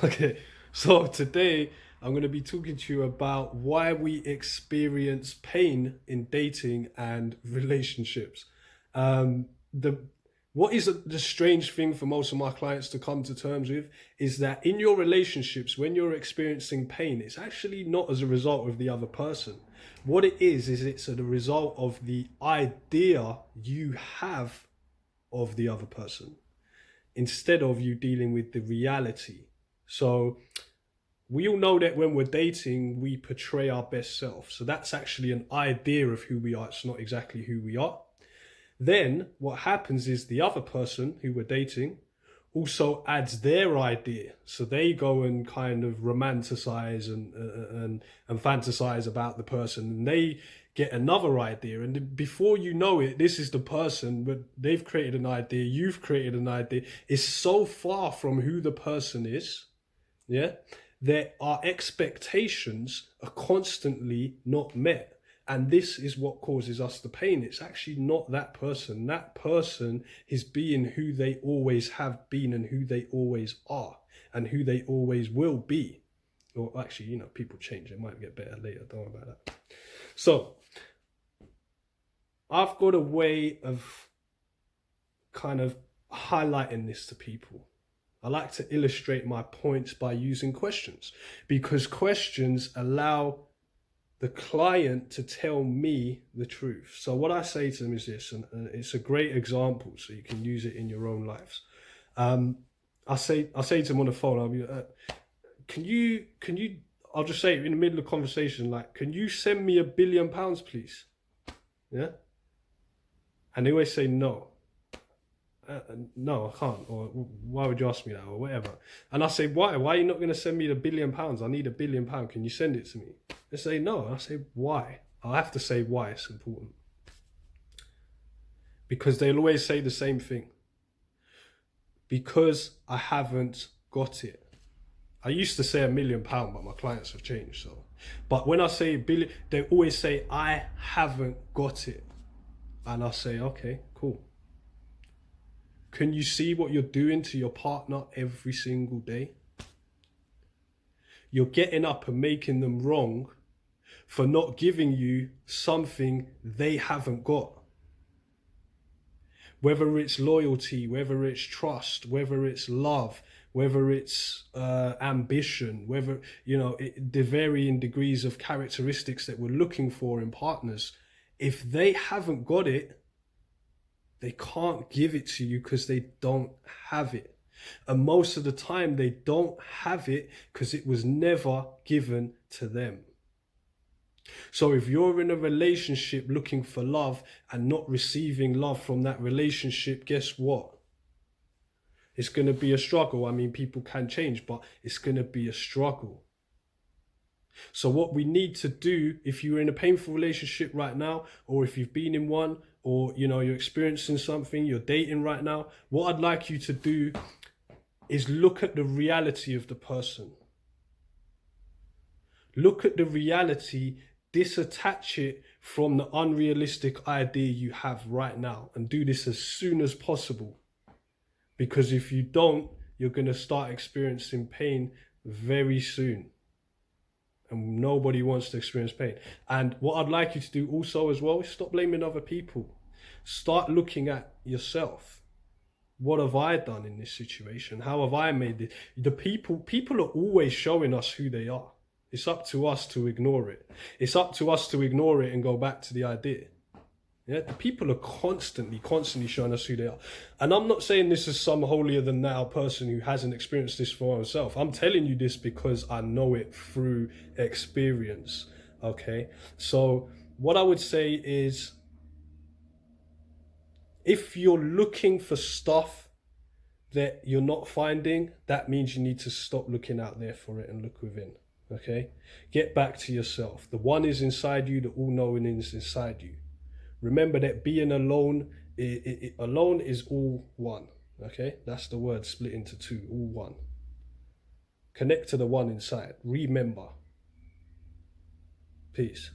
Okay, so today I'm going to be talking to you about why we experience pain in dating and relationships. The what is the strange thing for most of my clients to come to terms with is that in your relationships, when you're experiencing pain, it's actually not as a result of the other person. What it is it's the result of the idea you have of the other person instead of you dealing with the reality. So we all know that when we're dating, we portray our best self. So that's actually an idea of who we are. It's not exactly who we are. Then what happens is the other person who we're dating also adds their idea. So they go and kind of romanticize and fantasize about the person, and they get another idea. And before you know it, this is the person, but they've created an idea, you've created an idea. It's so far from who the person is. Yeah. That our expectations are constantly not met. And this is what causes us the pain. It's actually not that person. That person is being who they always have been and who they always are and who they always will be. Or actually, people change. It might get better later. Don't worry about that. So I've got a way of kind of highlighting this to people. I like to illustrate my points by using questions, because questions allow the client to tell me the truth. So what I say to them is this, and it's a great example, so you can use it in your own lives. I say to them on the phone, I'll be, can you? I'll just say in the middle of the conversation, like, can you send me £1 billion, please? Yeah, and they always say no. No, I can't. Or why would you ask me that, or whatever? And I say, why? Why are you not going to send me the £1 billion? I need £1 billion. Can you send it to me? They say no. I say, why? I have to say why. It's important, because they'll always say the same thing. Because I haven't got it. I used to say £1 million, but my clients have changed. So, but when I say billion, they always say I haven't got it, and I say, okay, cool. Can you see what you're doing to your partner every single day? You're getting up and making them wrong for not giving you something they haven't got. Whether it's loyalty, whether it's trust, whether it's love, whether it's ambition, whether, the varying degrees of characteristics that we're looking for in partners. If they haven't got it, they can't give it to you because they don't have it. And most of the time they don't have it because it was never given to them. So if you're in a relationship looking for love and not receiving love from that relationship, guess what? It's going to be a struggle. I mean, people can change, but it's going to be a struggle. So what we need to do, if you're in a painful relationship right now, or if you've been in one, or you're experiencing something, you're dating right now, what I'd like you to do is look at the reality of the person. Look at the reality, disattach it from the unrealistic idea you have right now, and do this as soon as possible. Because if you don't, you're going to start experiencing pain very soon. And nobody wants to experience pain. And what I'd like you to do also as well is stop blaming other people. Start looking at yourself. What have I done in this situation? How have I made it? The people are always showing us who they are. It's up to us to ignore it. It's up to us to ignore it and go back to the idea. Yeah, the people are constantly showing us who they are. And I'm not saying this is some holier than thou person who hasn't experienced this for himself. I'm telling you this because I know it through experience. Okay. So what I would say is, if you're looking for stuff that you're not finding, that means you need to stop looking out there for it and look within. Okay. Get back to yourself. The one is inside you. The all-knowing is inside you. Remember that being alone, alone is all one. Okay, that's the word split into two, all one. Connect to the one inside. Remember. Peace.